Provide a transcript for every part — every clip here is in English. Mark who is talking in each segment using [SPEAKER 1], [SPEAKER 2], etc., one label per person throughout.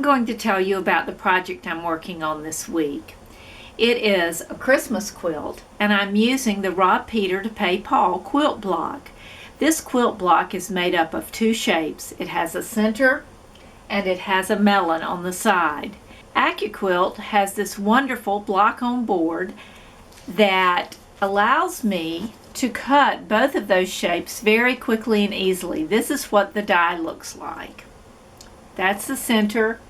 [SPEAKER 1] going to tell you about the project I'm working on this week. It is a Christmas quilt, and I'm using the Rob Peter to Pay Paul Quilt Block. This quilt block is made up of two shapes. It has a center and it has a melon on the side. AccuQuilt has this wonderful block on board that allows me to cut both of those shapes very quickly and easily. This is what the die looks like. That's the center,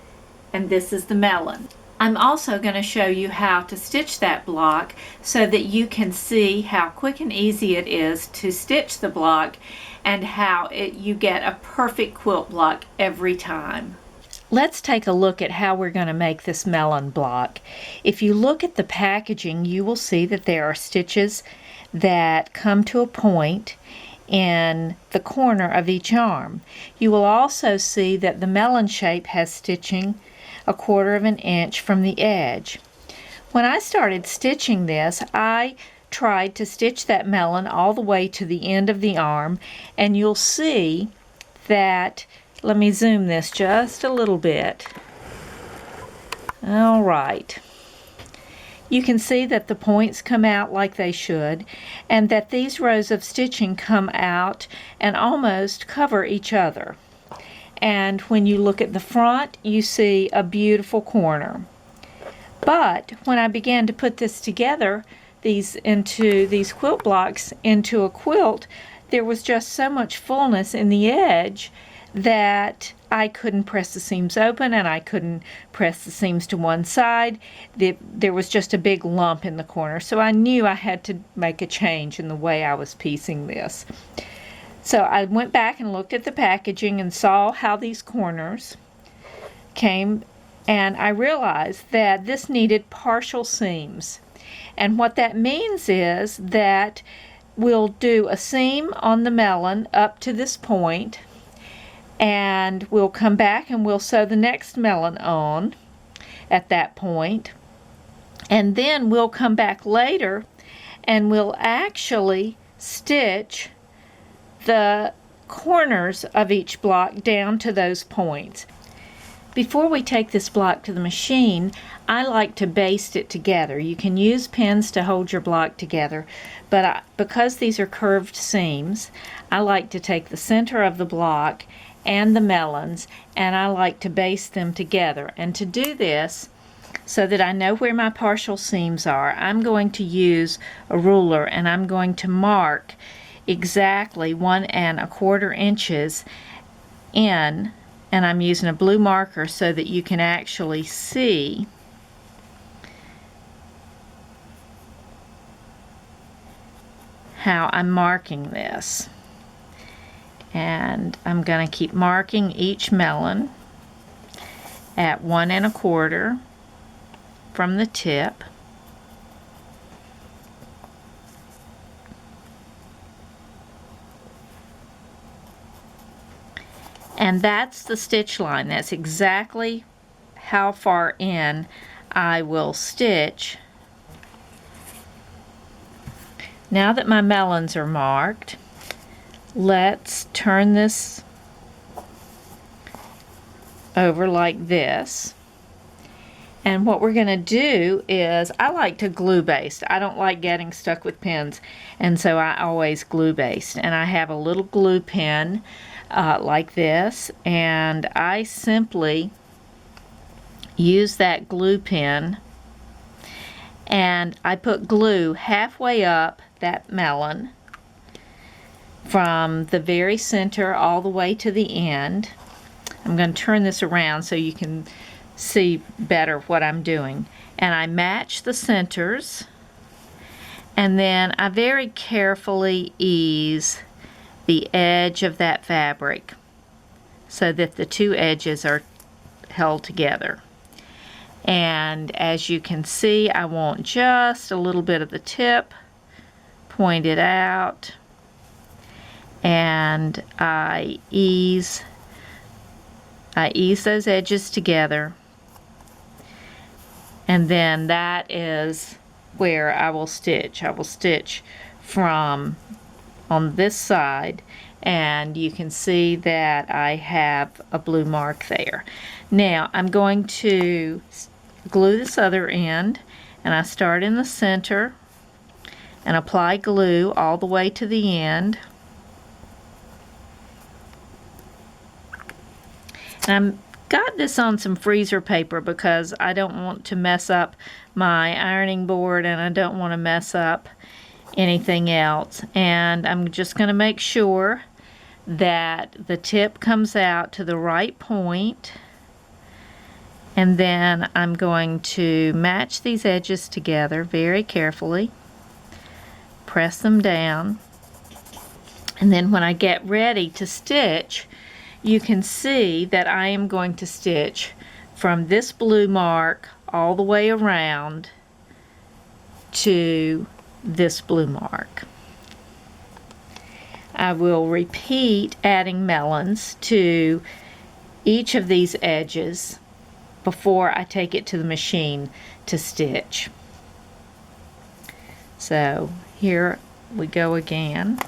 [SPEAKER 1] and this is the melon. I'm also going to show you how to stitch that block so that you can see how quick and easy it is to stitch the block and how you get a perfect quilt block every time. Let's take a look at how we're going to make this melon block. If you look at the packaging, you will see that there are stitches that come to a point in the corner of each arm. You will also see that the melon shape has stitching 1/4 inch from the edge. When I started stitching this, I tried to stitch that melon all the way to the end of the arm, and you'll see that, let me zoom this just a little bit. All right. You can see that the points come out like they should, and that these rows of stitching come out and almost cover each other. And when you look at the front, you see a beautiful corner. But when I began to put this together, these quilt blocks into a quilt, there was just so much fullness in the edge that I couldn't press the seams open, and I couldn't press the seams to one side. There was just a big lump in the corner, so I knew I had to make a change in the way I was piecing this. So I went back and looked at the packaging and saw how these corners came, and I realized that this needed partial seams. And what that means is that we'll do a seam on the melon up to this point, and we'll come back and we'll sew the next melon on at that point, and then we'll come back later and we'll actually stitch the corners of each block down to those points. Before we take this block to the machine, I like to baste it together. You can use pins to hold your block together, but because these are curved seams, I like to take the center of the block and the melons, and I like to baste them together. And to do this, so that I know where my partial seams are, I'm going to use a ruler, and I'm going to mark exactly 1 1/4 inches in, and I'm using a blue marker so that you can actually see how I'm marking this. And I'm going to keep marking each melon at 1 1/4 from the tip. And that's the stitch line. That's exactly how far in I will stitch. Now that my melons are marked, let's turn this over like this. And what we're going to do is, I like to glue baste. I don't like getting stuck with pins, and so I always glue baste. And I have a little glue pen like this, and I simply use that glue pen, and I put glue halfway up that melon from the very center all the way to the end. I'm going to turn this around so you can see better what I'm doing. And I match the centers, and then I very carefully ease the edge of that fabric so that the two edges are held together. And as you can see, I want just a little bit of the tip pointed out, and I ease those edges together, and then that is where I will stitch. I will stitch from on this side, and you can see that I have a blue mark there. Now I'm going to glue this other end, and I start in the center and apply glue all the way to the end. And I've got this on some freezer paper because I don't want to mess up my ironing board, and I don't want to mess up anything else. And I'm just going to make sure that the tip comes out to the right point, and then I'm going to match these edges together very carefully, press them down, and then when I get ready to stitch, you can see that I am going to stitch from this blue mark all the way around to this blue mark. I will repeat adding melons to each of these edges before I take it to the machine to stitch. So here we go again.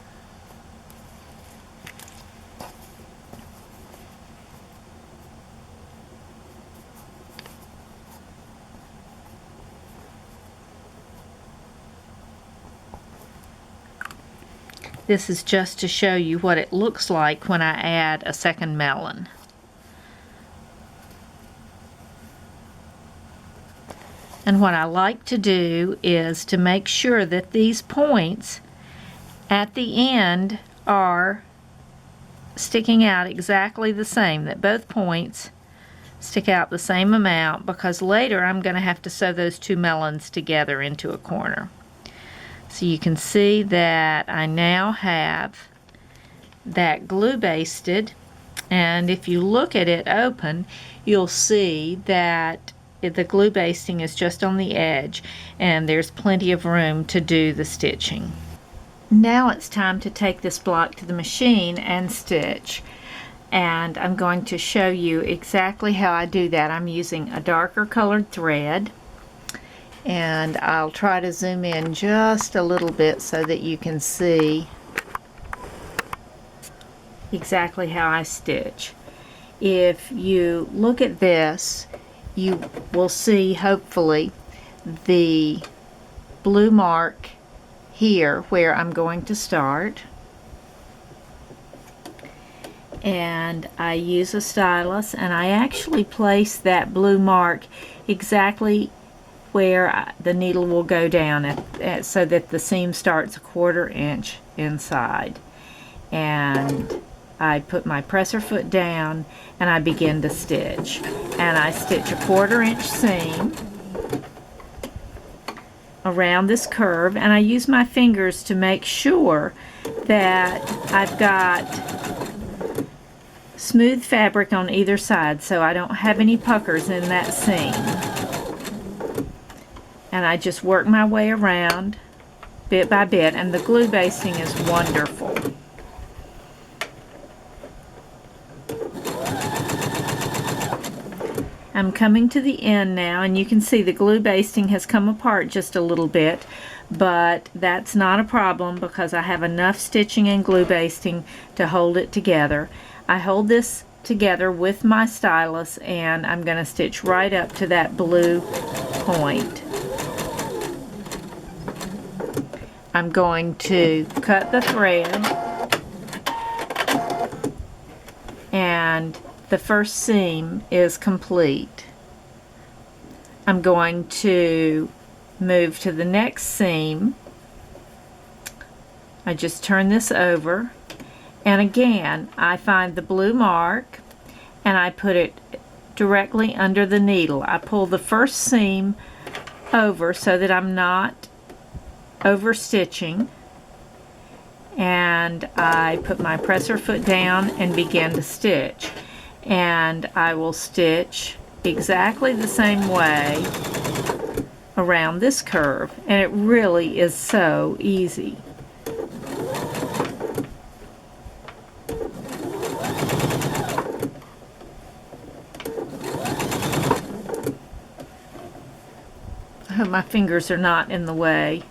[SPEAKER 1] This is just to show you what it looks like when I add a second melon. And what I like to do is to make sure that these points at the end are sticking out exactly the same, that both points stick out the same amount, because later I'm going to have to sew those two melons together into a corner. So you can see that I now have that glue basted, and if you look at it open, you'll see that the glue basting is just on the edge, and there's plenty of room to do the stitching. Now it's time to take this block to the machine and stitch, and I'm going to show you exactly how I do that. I'm using a darker colored thread, and I'll try to zoom in just a little bit so that you can see exactly how I stitch. If you look at this, you will see hopefully the blue mark here where I'm going to start, and I use a stylus, and I actually place that blue mark exactly where the needle will go down so that the seam starts 1/4 inch inside. And I put my presser foot down and I begin to stitch. And I stitch a 1/4 inch seam around this curve, and I use my fingers to make sure that I've got smooth fabric on either side so I don't have any puckers in that seam. And I just work my way around bit by bit, and the glue basting is wonderful. I'm coming to the end now, and you can see the glue basting has come apart just a little bit, but that's not a problem because I have enough stitching and glue basting to hold it together. I hold this together with my stylus, and I'm going to stitch right up to that blue point. I'm going to cut the thread, and the first seam is complete. I'm going to move to the next seam. I just turn this over, and again I find the blue mark and I put it directly under the needle. I pull the first seam over so that I'm not over stitching, and I put my presser foot down and begin to stitch, and I will stitch exactly the same way around this curve, and it really is so easy. I hope my fingers are not in the way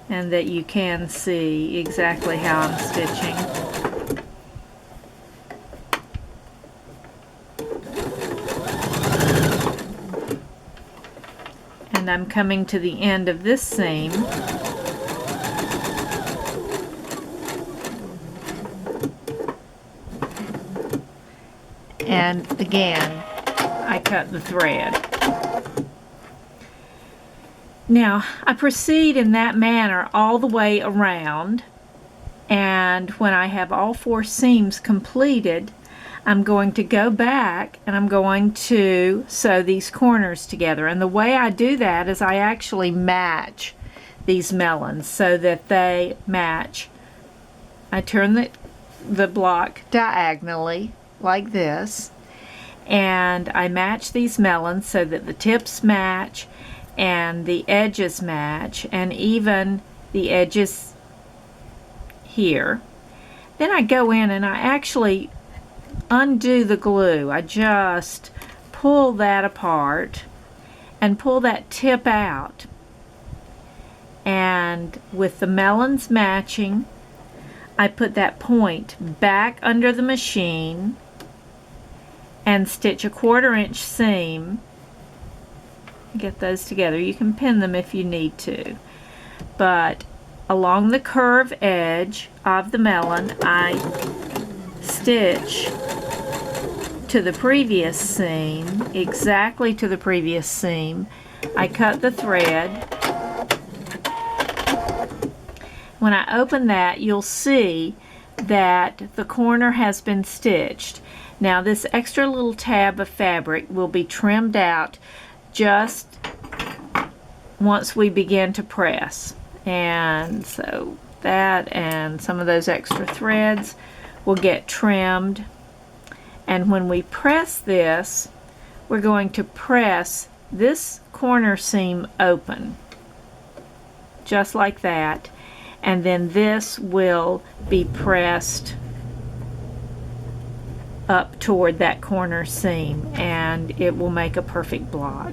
[SPEAKER 1] and that you can see exactly how I'm stitching. and I'm coming to the end of this seam. And again, I cut the thread. Now, I proceed in that manner all the way around, and when I have all 4 seams completed, I'm going to go back and I'm going to sew these corners together. And the way I do that is I actually match these melons so that they match. I turn the block diagonally like this, and I match these melons so that the tips match and the edges match, and even the edges here. Then I go in and I actually undo the glue. I just pull that apart and pull that tip out, and with the melons matching, I put that point back under the machine and stitch a 1/4 inch seam. Get those together. You can pin them if you need to, but along the curve edge of the melon I stitch to the previous seam, exactly to the previous seam. I cut the thread. When I open that, you'll see that the corner has been stitched. Now this extra little tab of fabric will be trimmed out just once we begin to press, and so that and some of those extra threads will get trimmed. And when we press this, we're going to press this corner seam open just like that, and then this will be pressed up toward that corner seam, and it will make a perfect block.